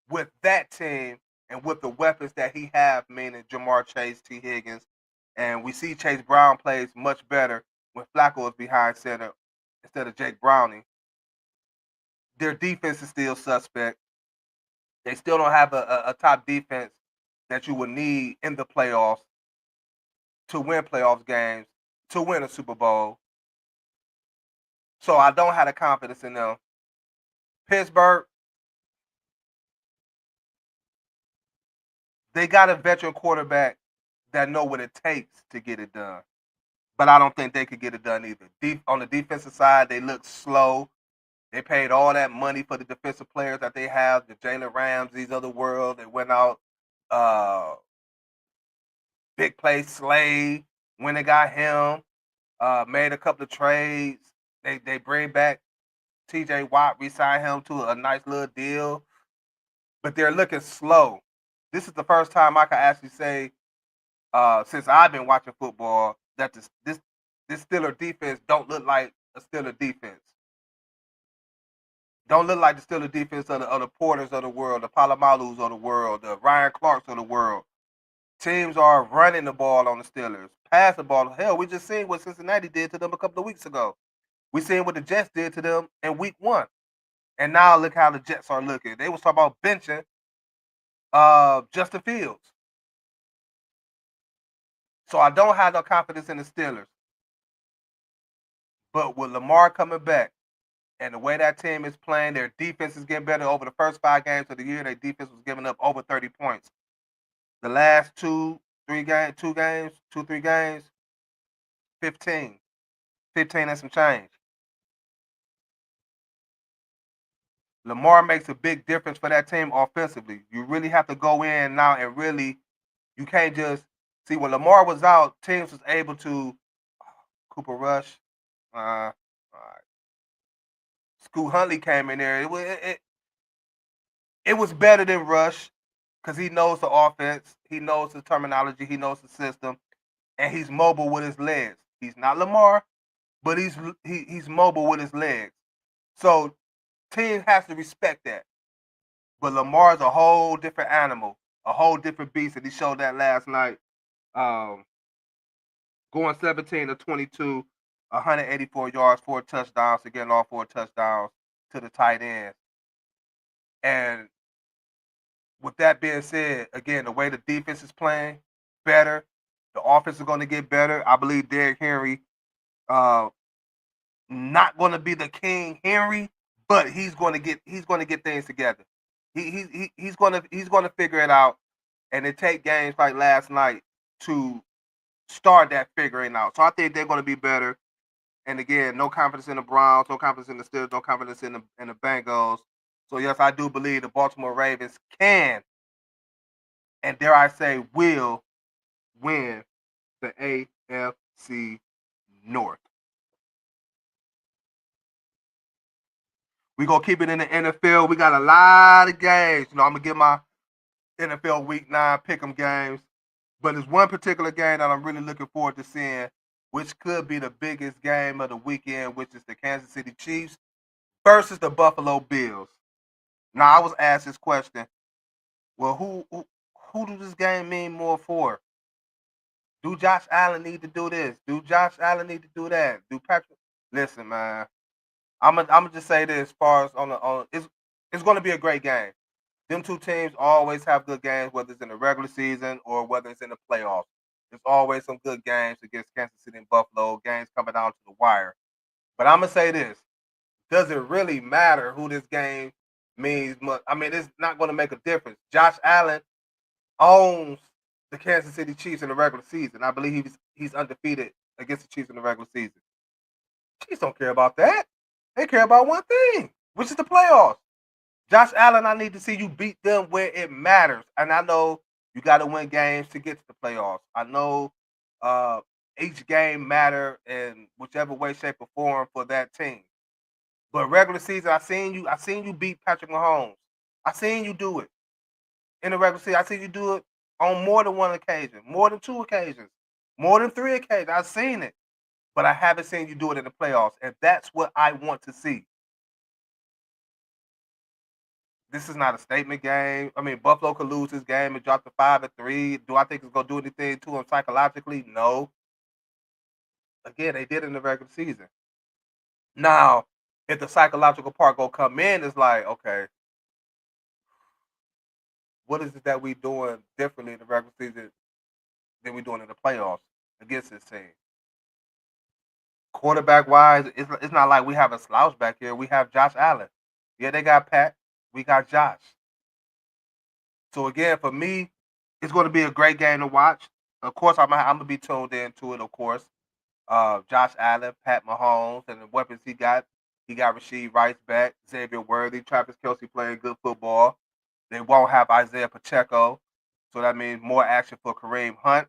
with that team and with the weapons that he have, meaning Jamar Chase, T. Higgins, and we see Chase Brown plays much better when Flacco is behind center instead of Jake Browning. Their defense is still suspect. They still don't have a top defense that you would need in the playoffs to win playoff games, to win a Super Bowl. So I don't have the confidence in them. Pittsburgh, they got a veteran quarterback that know what it takes to get it done. But I don't think they could get it done either. On the defensive side, they look slow. They paid all that money for the defensive players that they have, the Jalen Ramsey's of the world. They went out, big play Slade when they got him, made a couple of trades. They bring back T.J. Watt, re-sign him to a nice little deal. But they're looking slow. This is the first time I can actually say, since I've been watching football, that this Steeler defense don't look like a Steeler defense. Don't look like the Steeler defense of the Porters of the world, the Palomalus of the world, the Ryan Clarks of the world. Teams are running the ball on the Steelers, pass the ball. Hell, we just seen what Cincinnati did to them a couple of weeks ago. We seen what the Jets did to them in week 1. And now look how the Jets are looking. They was talking about benching Justin Fields. So I don't have no confidence in the Steelers. But with Lamar coming back and the way that team is playing, their defense is getting better. Over the first 5 games of the year, their defense was giving up over 30 points. The last 3 games, 15. 15 and some change. Lamar makes a big difference for that team offensively. You really have to go in now and really, you can't just see when Lamar was out, teams was able to Cooper Rush. All right. Scoot Huntley came in there. It was better than Rush because he knows the offense, he knows the terminology, he knows the system, and he's mobile with his legs. He's not Lamar, but he's mobile with his legs. So team has to respect that. But Lamar's a whole different animal, a whole different beast, and he showed that last night. Going 17 to 22, 184 yards, 4 touchdowns, again, all 4 touchdowns to the tight end. And with that being said, again, the way the defense is playing better, the offense is going to get better. I believe Derrick Henry, not going to be the King Henry, but he's going to get things together. He's going to figure it out, and it take games like last night to start that figuring out. So I think they're going to be better. And again, no confidence in the Browns, no confidence in the Steelers, no confidence in the Bengals. So yes, I do believe the Baltimore Ravens can, and dare I say, will win the AFC North. We gonna keep it in the NFL. We got a lot of games. You know, I'm gonna get my NFL Week 9 pick'em games, but there's one particular game that I'm really looking forward to seeing, which could be the biggest game of the weekend, which is the Kansas City Chiefs versus the Buffalo Bills. Now, I was asked this question: well, who do this game mean more for? Do Josh Allen need to do this? Do Josh Allen need to do that? Do Patrick? Listen, man. I'm gonna just say this: as far as on it's going to be a great game. Them two teams always have good games, whether it's in the regular season or whether it's in the playoffs. There's always some good games against Kansas City and Buffalo. Games coming down to the wire. But I'm gonna say this: does it really matter who this game means? Much? I mean, it's not going to make a difference. Josh Allen owns the Kansas City Chiefs in the regular season. I believe he's undefeated against the Chiefs in the regular season. Chiefs don't care about that. They care about one thing, which is the playoffs. Josh Allen, I need to see you beat them where it matters. And I know you got to win games to get to the playoffs. I know uh, each game matter in whichever way, shape, or form for that team. But regular season, I seen you beat Patrick Mahomes. I seen you do it in the regular season. I seen you do it on more than one occasion, more than two occasions, more than three occasions. I've seen it, but I haven't seen you do it in the playoffs, and that's what I want to see. This is not a statement game. I mean, Buffalo could lose this game and drop to 5-3. Do I think it's gonna do anything to them psychologically? No. Again, they did in the regular season. Now, if the psychological part gonna come in, it's like, okay, what is it that we doing differently in the regular season than we doing in the playoffs against this team? Quarterback wise, it's not like we have a slouch back here. We have Josh Allen. Yeah, they got Pat. We got Josh. So again, for me, it's going to be a great game to watch. Of course, I'm gonna be tuned into it. Of course, Josh Allen, Pat Mahomes, and the weapons he got. He got Rasheed Rice back, Xavier Worthy, Travis Kelsey playing good football. They won't have Isaiah Pacheco, so that means more action for Kareem Hunt.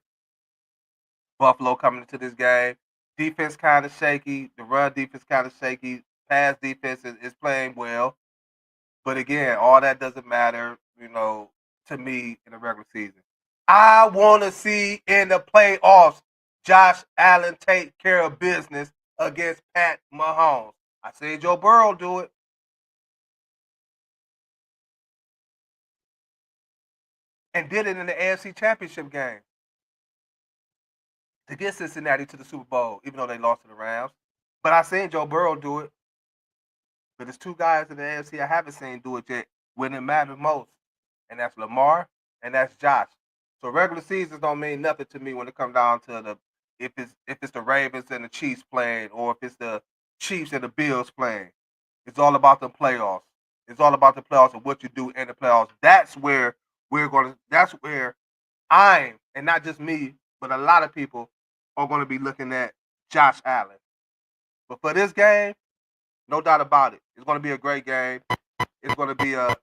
Buffalo coming into this game. Defense kind of shaky. The run defense kind of shaky. Pass defense is playing well. But again, all that doesn't matter, to me in the regular season. I want to see in the playoffs Josh Allen take care of business against Pat Mahomes. I seen Joe Burrow do it. And did it in the AFC Championship game to get Cincinnati to the Super Bowl, even though they lost to the Rams. But I seen Joe Burrow do it. But there's two guys in the AFC I haven't seen do it yet when it matters most, and that's Lamar and that's Josh. So regular seasons don't mean nothing to me when it comes down to the if it's the Ravens and the Chiefs playing, or if it's the Chiefs and the Bills playing. It's all about the playoffs. It's all about the playoffs and what you do in the playoffs. That's where we're going to. That's where I'm, and not just me, but a lot of people are going to be looking at Josh Allen. But for this game, no doubt about it, it's going to be a great game. It's going to be a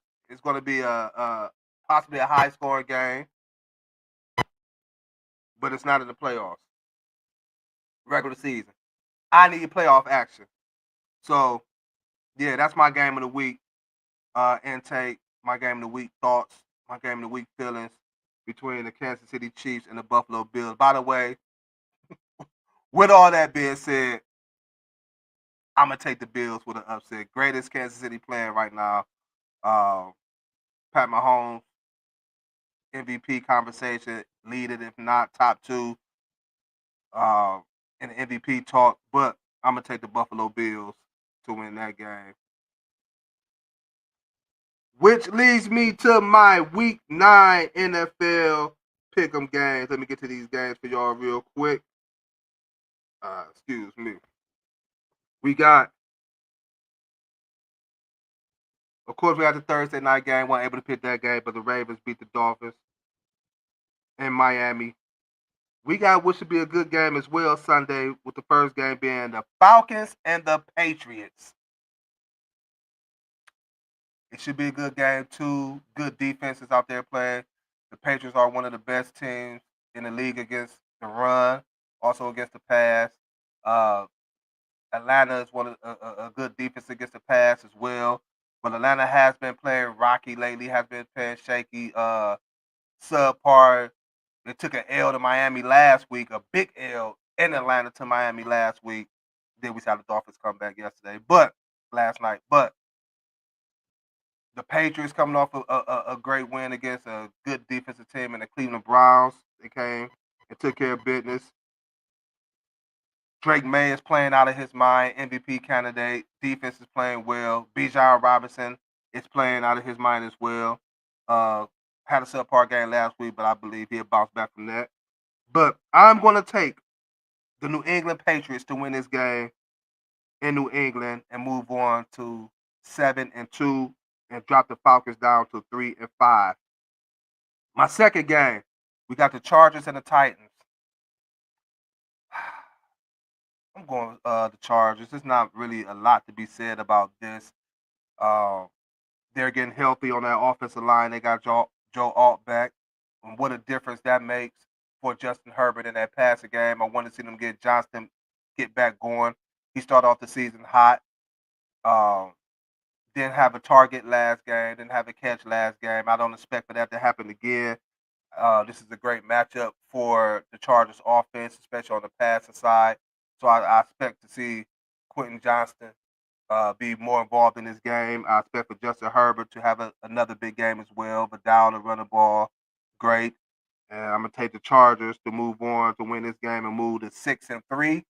possibly a high scoring game, but it's not in the playoffs. Regular season. I need playoff action. So yeah, that's my game of the week intake, my game of the week thoughts, my game of the week feelings between the Kansas City Chiefs and the Buffalo Bills. By the way, with all that being said, I'm gonna take the Bills with an upset. Greatest Kansas City playing right now. Uh, Pat Mahomes, MVP conversation, lead it if not top two uh, in the MVP talk. But I'm gonna take the Buffalo Bills to win that game. Which leads me to my Week 9 NFL pick'em games. Let me get to these games for y'all real quick. Excuse me. We got, of course, we got the Thursday night game. Wasn't able to pick that game, but the Ravens beat the Dolphins. in Miami. We got what should be a good game as well Sunday, with the first game being the Falcons and the Patriots. It should be a good game. Two good defenses out there playing. The Patriots are one of the best teams in the league against the run, also against the pass. Uh, Atlanta is one of a good defense against the pass as well. But Atlanta has been playing rocky lately, has been playing shaky, subpar. They took an L to Miami last week, a big L in Atlanta to Miami last week. Then we saw the Dolphins come back yesterday, but last night. But the Patriots coming off a great win against a good defensive team in the Cleveland Browns. They came and took care of business. Drake May is playing out of his mind, MVP candidate. Defense is playing well. Bijan Robinson is playing out of his mind as well. Had a subpar game last week, but I believe he'll bounce back from that. But I'm going to take the New England Patriots to win this game in New England and move on to 7-2 and drop the Falcons down to 3-5. My second game, we got the Chargers and the Titans. I'm going the Chargers. There's not really a lot to be said about this. They're getting healthy on that offensive line. They got Joe Alt back, and what a difference that makes for Justin Herbert in that passing game. I want to see them get Johnston get back going. He started off the season hot. Didn't have a target last game. Didn't have a catch last game. I don't expect for that to happen again. This is a great matchup for the Chargers offense, especially on the passing side. So I expect to see Quentin Johnston be more involved in this game. I expect for Justin Herbert to have another big game as well, but down and run the ball, great. And I'm gonna take the Chargers to move on to win this game and move to 6-3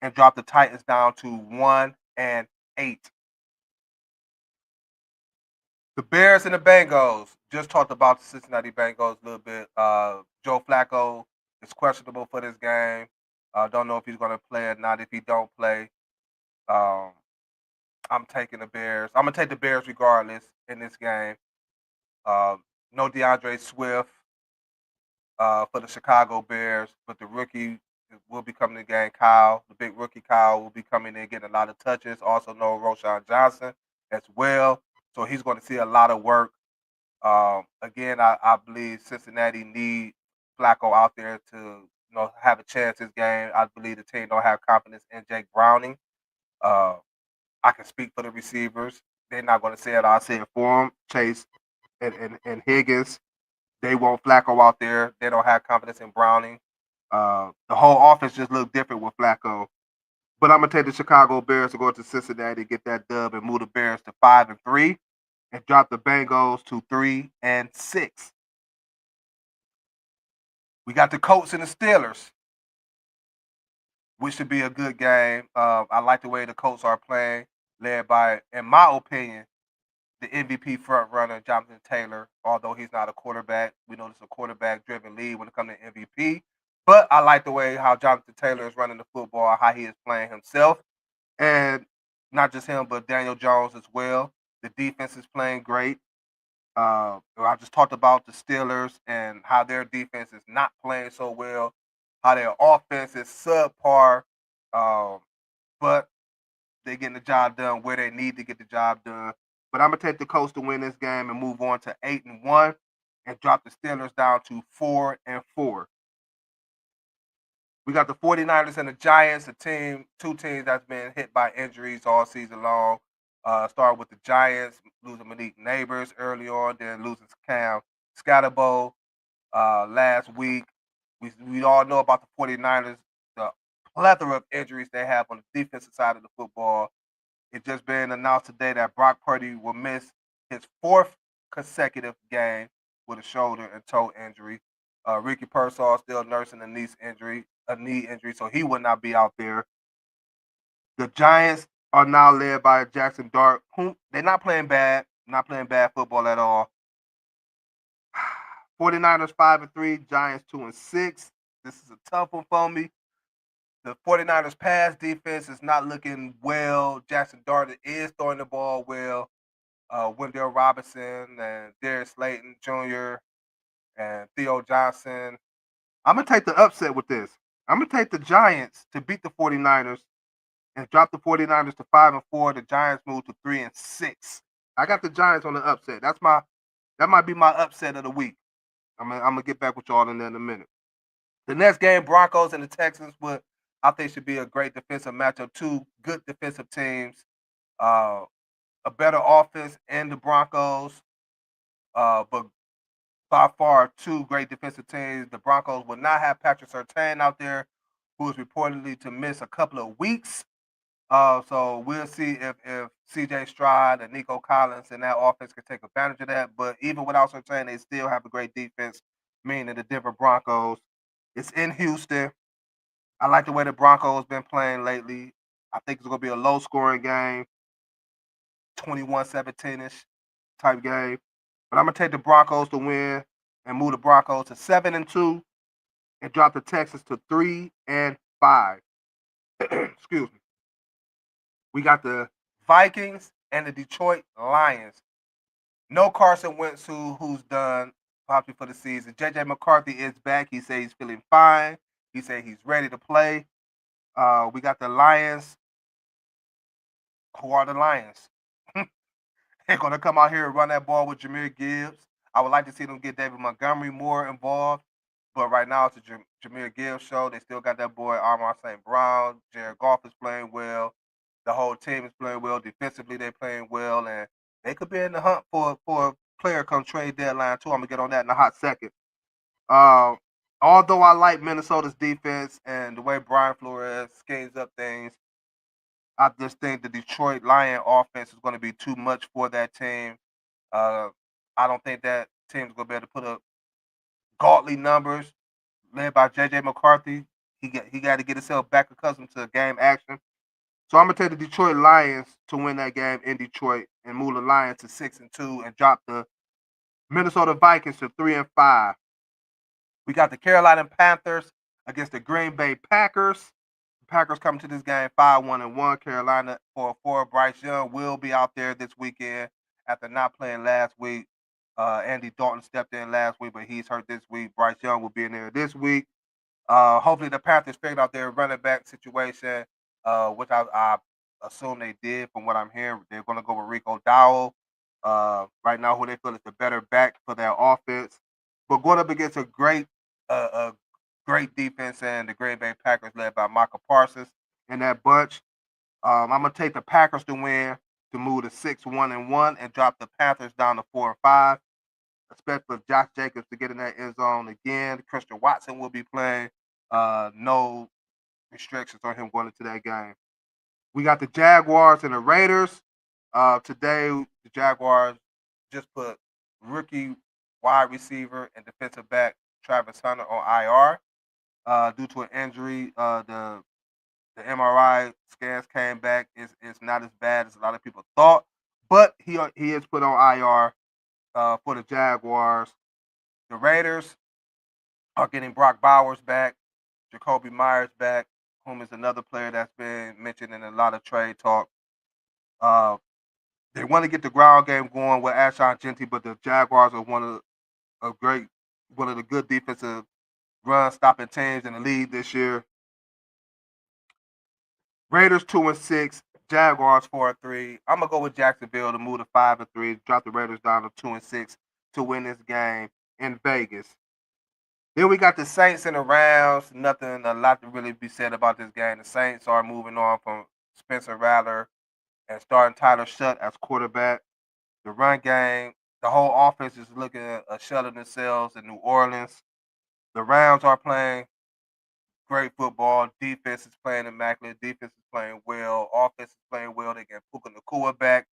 and drop the Titans down to 1-8. The Bears and the Bengals. Just talked about the Cincinnati Bengals a little bit. Joe Flacco is questionable for this game. Don't know if he's going to play or not. If he don't play, um, I'm taking the Bears. I'm going to take the Bears regardless in this game. No DeAndre Swift for the Chicago Bears, but the rookie will be coming in the game. Kyle, the big rookie Kyle, will be coming in getting a lot of touches. Also, no Roshan Johnson as well. So he's going to see a lot of work. Again, I believe Cincinnati need Flacco out there to have a chance this game. I believe the team don't have confidence in Jake Browning. I can speak for the receivers. They're not going to say it. I'll say it for them. Chase and Higgins. They want Flacco out there. They don't have confidence in Browning. The whole offense just looked different with Flacco. But I'm going to take the Chicago Bears to go to Cincinnati, get that dub, and move the Bears to 5-3 and drop the Bengals to 3-6. We got the Colts and the Steelers, which should be a good game. I like the way the Colts are playing, led by, in my opinion, the MVP front runner, Jonathan Taylor. Although he's not a quarterback, we know it's a quarterback-driven league when it comes to MVP. But I like the way how Jonathan Taylor is running the football, how he is playing himself. And not just him, but Daniel Jones as well. The defense is playing great. I just talked about the Steelers and how their defense is not playing so well, how their offense is subpar, but they're getting the job done where they need to get the job done. But I'm going to take the Colts to win this game and move on to 8-1 and drop the Steelers down to 4-4. We got the 49ers and the Giants, two teams that's been hit by injuries all season long. Started with the Giants, losing Malik Neighbors early on, then losing Cam Scatterbo last week. We all know about the 49ers, the plethora of injuries they have on the defensive side of the football. It just been announced today that Brock Purdy will miss his fourth consecutive game with a shoulder and toe injury. Ricky Pearsall still nursing a knee injury, so he will not be out there. The Giants are now led by Jackson Dart, whom they're not playing bad football at all. 49ers 5-3, Giants 2-6. This is a tough one for me. The 49ers pass defense is not looking well. Jackson Dart is throwing the ball well. Wendell Robinson and Darius Slayton Jr. and Theo Johnson. I'm going to take the upset with this. I'm going to take the Giants to beat the 49ers and drop the 49ers to 5-4. The Giants move to 3-6. I got the Giants on the upset. That might be my upset of the week. I'm gonna get back with y'all in there in a minute. The next game, Broncos and the Texans, would I think should be a great defensive matchup. Two good defensive teams, a better offense in the Broncos, but by far two great defensive teams. The Broncos will not have Patrick Surtain out there, who is reportedly to miss a couple of weeks. So we'll see if CJ Stroud and Nico Collins and that offense can take advantage of that. But even without Surtain, they still have a great defense, meaning the Denver Broncos. It's in Houston. I like the way the Broncos been playing lately. I think it's going to be a low-scoring game, 21-17-ish type game. But I'm going to take the Broncos to win and move the Broncos to 7-2 and drop the Texans to 3-5. Excuse me. We got the Vikings and the Detroit Lions. No Carson Wentz, who's done possibly for the season. J.J. McCarthy is back. He said he's feeling fine. He said he's ready to play. We got the Lions. Who are the Lions? They're going to come out here and run that ball with Jahmyr Gibbs. I would like to see them get David Montgomery more involved. But right now it's a Jahmyr Gibbs show. They still got that boy Amon St. Brown. Jared Goff is playing well. The whole team is playing well. Defensively, they're playing well. And they could be in the hunt for a player come trade deadline, too. I'm going to get on that in a hot second. Although I like Minnesota's defense and the way Brian Flores schemes up things, I just think the Detroit Lion offense is going to be too much for that team. I don't think that team's going to be able to put up godly numbers led by J.J. McCarthy. He got to get himself back accustomed to game action. So I'm going to take the Detroit Lions to win that game in Detroit and move the Lions to 6-2 and drop the Minnesota Vikings to 3-5. We got the Carolina Panthers against the Green Bay Packers. The Packers come to this game 5-1-1. Carolina 4-4. Bryce Young will be out there this weekend after not playing last week. Andy Dalton stepped in last week, but he's hurt this week. Bryce Young will be in there this week. Hopefully the Panthers figured out their running back situation, which I assume they did from what I'm hearing. They're going to go with Rico Dowell. Right now, who they feel is the better back for their offense. But going up against a great defense and the Green Bay Packers led by Micah Parsons and that bunch. I'm going to take the Packers to win to move to 6-1-1 and drop the Panthers down to 4-5. Expect for Josh Jacobs to get in that end zone again. Christian Watson will be playing. No restrictions on him going into that game. We got the Jaguars and the Raiders. Today, the Jaguars just put rookie wide receiver and defensive back Travis Hunter on IR due to an injury. The MRI scans came back. It's not as bad as a lot of people thought, but he is put on IR for the Jaguars. The Raiders are getting Brock Bowers back, Jacoby Myers back, whom is another player that's been mentioned in a lot of trade talk. They want to get the ground game going with Ashon Genty, but the Jaguars are one of the good defensive run-stopping teams in the league this year. Raiders 2-6, Jaguars 4-3. I'm gonna go with Jacksonville to move to 5-3, drop the Raiders down to 2-6 to win this game in Vegas. Then we got the Saints and the Rams. Nothing a lot to really be said about this game. The Saints are moving on from Spencer Rattler and starting Tyler Shutt as quarterback. The run game, the whole offense is looking at a shell of themselves in New Orleans. The Rams are playing great football. Defense is playing immaculate. Defense is playing well. Offense is playing well. They get Puka Nacua back.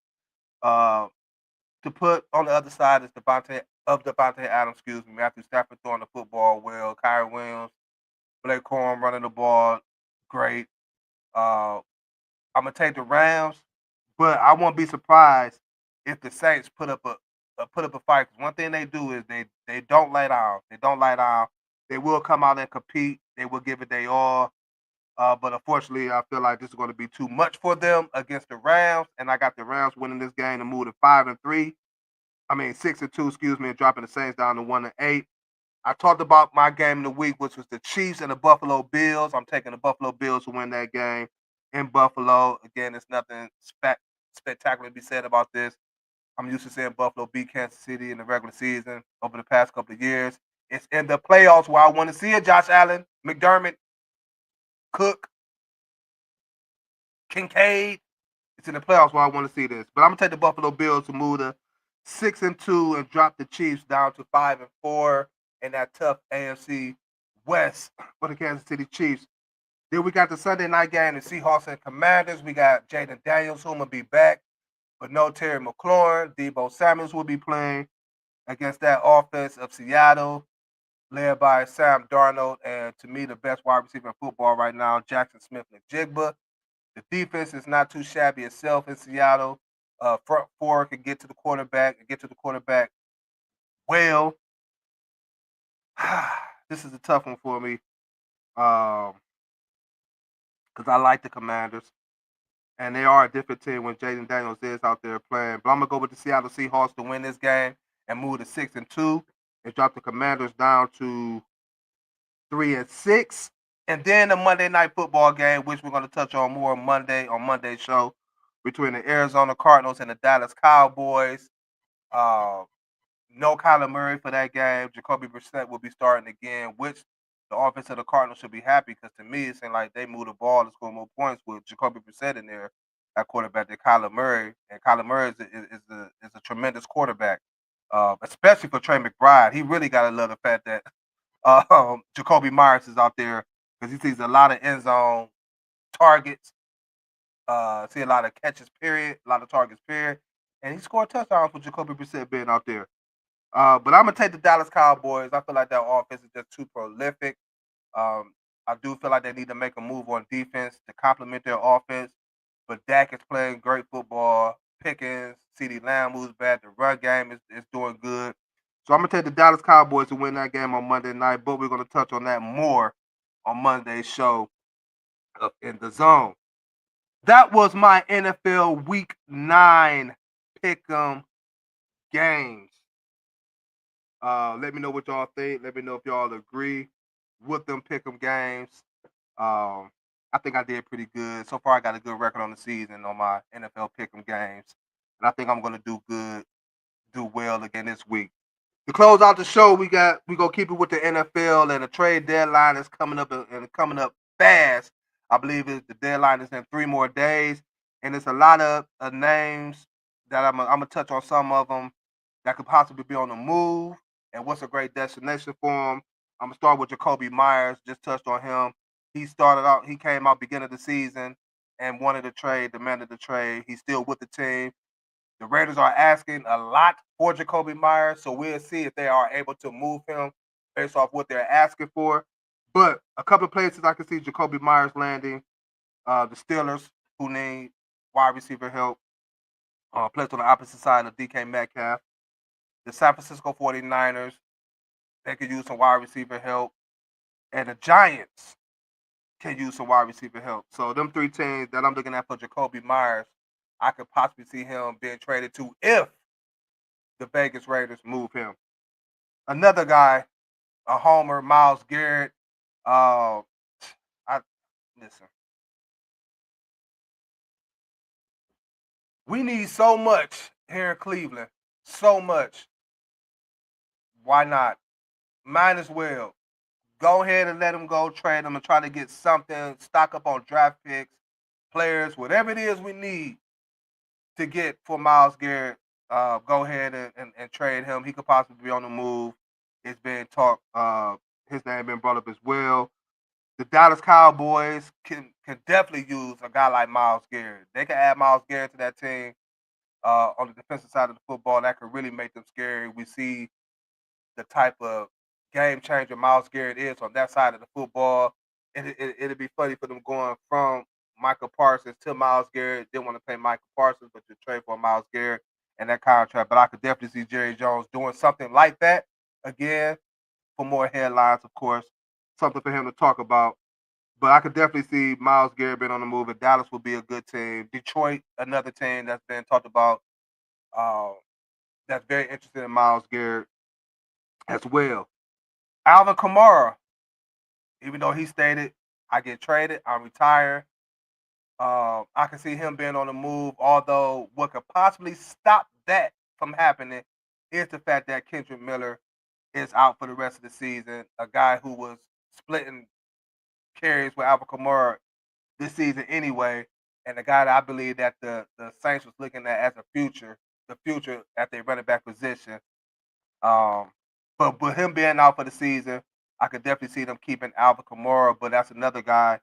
To put on the other side is Devontae Adams, Matthew Stafford throwing the football well. Kyrie Williams, Blake Corum running the ball great. I'm gonna take the Rams, but I won't be surprised if the Saints put up a fight. 'Cause one thing they do is they don't lay down. They don't lay down. They will come out and compete. They will give it their all. But unfortunately, I feel like this is going to be too much for them against the Rams, and I got the Rams winning this game to move to 5-3. 6-2, and dropping the Saints down to 1-8. I talked about my game of the week, which was the Chiefs and the Buffalo Bills. I'm taking the Buffalo Bills to win that game in Buffalo. Again, there's nothing spectacular to be said about this. I'm used to seeing Buffalo beat Kansas City in the regular season over the past couple of years. It's in the playoffs where I want to see it. Josh Allen, McDermott, Cook, Kincaid. It's in the playoffs where I want to see this. But I'm gonna take the Buffalo Bills to move to 6-2 and drop the Chiefs down to 5-4 in that tough AFC West for the Kansas City Chiefs. Then we got the Sunday night game, the Seahawks and Commanders. We got Jaden Daniels, who will be back, but no Terry McLaurin. Deebo Samuels will be playing against that offense of Seattle, led by Sam Darnold, and to me, the best wide receiver in football right now, Jackson Smith-Njigba. The defense is not too shabby itself in Seattle. Front four can get to the quarterback well. This is a tough one for me because I like the Commanders, and they are a different team when Jaden Daniels is out there playing. But I'm going to go with the Seattle Seahawks to win this game and move to 6-2 and drop the Commanders down to 3-6. And then the Monday night football game, which we're going to touch on more on Monday's show, between the Arizona Cardinals and the Dallas Cowboys. No Kyler Murray for that game. Jacoby Brissett will be starting again, which the offense of the Cardinals should be happy because to me it seemed like they moved the ball and scored more points with Jacoby Brissett in there at quarterback than Kyler Murray. And Kyler Murray is a tremendous quarterback, especially for Trey McBride. He really got to love the fact that Jacoby Myers is out there because he sees a lot of end zone targets, see a lot of catches, period, a lot of targets, period. And he scored touchdowns with Jacoby Brissett being out there. But I'm going to take the Dallas Cowboys. I feel like that offense is just too prolific. I do feel like they need to make a move on defense to complement their offense. But Dak is playing great football. Pickens, CeeDee Lamb moves back. The run game is doing good. So I'm going to take the Dallas Cowboys to win that game on Monday night. But we're going to touch on that more on Monday's show of In the Zone. That was my NFL Week 9 pick'em games. Let me know what y'all think. Let me know if y'all agree with them pick'em games. I think I did pretty good. So far, I got a good record on the season on my NFL pick'em games. And I think I'm going to do well again this week. To close out the show, we gonna keep it with the NFL, and the trade deadline is coming up fast. I believe the deadline is in 3 more days, and it's a lot of names that I'm gonna touch on some of them that could possibly be on the move, and what's a great destination for them. I'm gonna start with Jacoby Myers. Just touched on him. He came out beginning of the season and wanted a trade, demanded the trade. He's still with the team. The Raiders are asking a lot for Jacoby Myers, so we'll see if they are able to move him based off what they're asking for. But a couple of places I can see Jacoby Myers landing. The Steelers, who need wide receiver help, placed on the opposite side of DK Metcalf. The San Francisco 49ers, they could use some wide receiver help. And the Giants can use some wide receiver help. So them 3 teams that I'm looking at for Jacoby Myers, I could possibly see him being traded to if the Vegas Raiders move him. Another guy, a homer, Myles Garrett. Listen. We need so much here in Cleveland. So much. Why not? Might as well. Go ahead and let him go, trade him, and try to get something, stock up on draft picks, players, whatever it is we need to get for Myles Garrett. Go ahead and trade him. He could possibly be on the move. It's been talked. His name been brought up as well. The Dallas Cowboys can definitely use a guy like Myles Garrett. They can add Myles Garrett to that team on the defensive side of the football. That could really make them scary. We see the type of game changer Myles Garrett is on that side of the football. It'd be funny for them going from Michael Parsons to Myles Garrett. Didn't want to pay Michael Parsons, but to trade for Myles Garrett and that contract. But I could definitely see Jerry Jones doing something like that again for more headlines, of course. Something for him to talk about. But I could definitely see Myles Garrett being on the move. And Dallas would be a good team. Detroit, another team that's been talked about. That's very interested in Myles Garrett as well. Alvin Kamara, even though he stated, I get traded, I'm retired. I can see him being on the move, although what could possibly stop that from happening is the fact that Kendrick Miller is out for the rest of the season, a guy who was splitting carries with Alvin Kamara this season anyway, and a guy that I believe that the Saints was looking at as the future at their running back position. But him being out for the season, I could definitely see them keeping Alvin Kamara, but that's another guy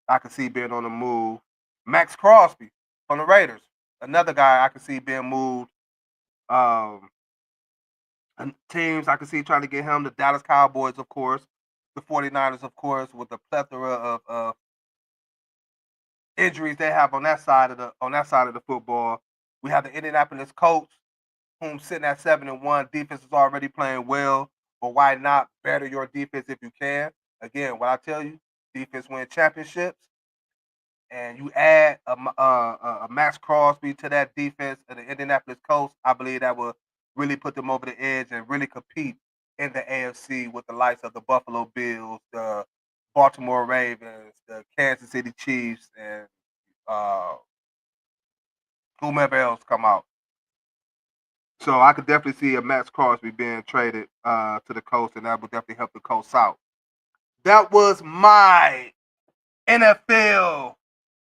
I could see being on the move. Max Crosby from the Raiders, another guy I could see being moved. And teams I could see trying to get him, the Dallas Cowboys, of course, the 49ers, of course, with the plethora of injuries they have on that side of the football. We have the Indianapolis Colts, whom sitting at 7-1. Defense is already playing well, but why not better your defense if you can? Again, what I tell you, defense win championships, and you add a Max Crosby to that defense of the Indianapolis Colts. I believe that will really put them over the edge and really compete in the AFC with the likes of the Buffalo Bills, the Baltimore Ravens, the Kansas City Chiefs, and whomever else come out. So I could definitely see a Max Crosby being traded to the Colts, and that would definitely help the Colts out. That was my NFL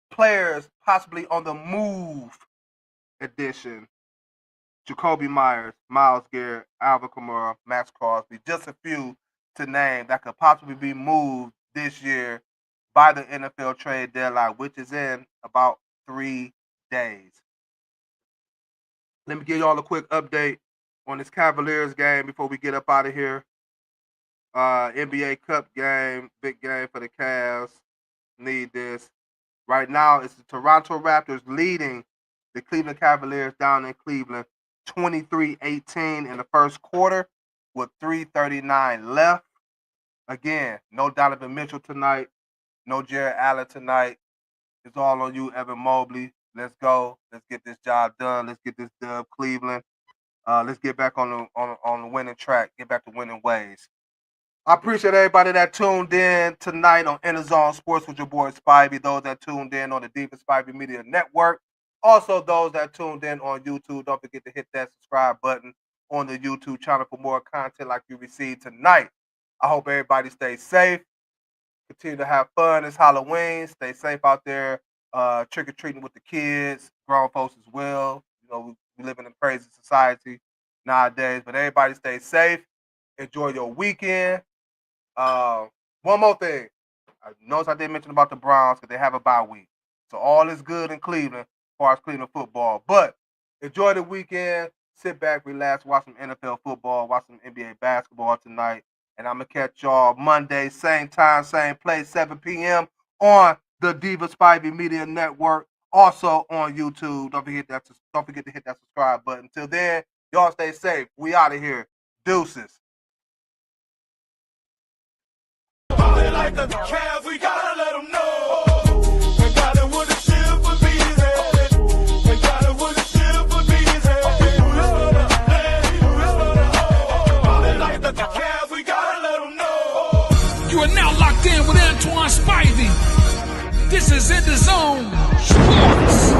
players possibly on the move edition. Jacoby Myers, Myles Garrett, Alvin Kamara, Max Crosby, just a few to name that could possibly be moved this year by the NFL trade deadline, which is in about 3 days. Let me give y'all a quick update on this Cavaliers game before we get up out of here. NBA Cup game, big game for the Cavs. Need this. Right now, it's the Toronto Raptors leading the Cleveland Cavaliers down in Cleveland 23-18 in the first quarter with 3:39 left. Again, no Donovan Mitchell tonight, no Jared Allen tonight. It's all on you, Evan Mobley. Let's go. Let's get this job done. Let's get this dub, Cleveland. Let's get back on the winning track. Get back to winning ways. I appreciate everybody that tuned in tonight on EnDaZone Sports with your boy Spivey. Those that tuned in on the Diva Spivey Media Network. Also, those that tuned in on YouTube, don't forget to hit that subscribe button on the YouTube channel for more content like you received tonight. I hope everybody stays safe. Continue to have fun. It's Halloween. Stay safe out there. Trick-or-treating with the kids, grown folks as well. You know, we live in a crazy society nowadays, but everybody stay safe. Enjoy your weekend. One more thing. I noticed I didn't mention about the Browns because they have a bye week. So all is good in Cleveland as far as Cleveland football. But enjoy the weekend. Sit back, relax, watch some NFL football, watch some NBA basketball tonight. And I'm going to catch y'all Monday, same time, same place, 7 p.m. on the Diva Spivey Media Network. Also on YouTube. Don't forget to hit that subscribe button. Until then, y'all stay safe. We out of here. Deuces. Like the Cavs, we gotta let them know. We got it with a shield for bees head. We got it with a shield for bees head. Like the Cavs, we gotta let them know. You are now locked in with Antoine Spivey. This is EnDaZone Sports.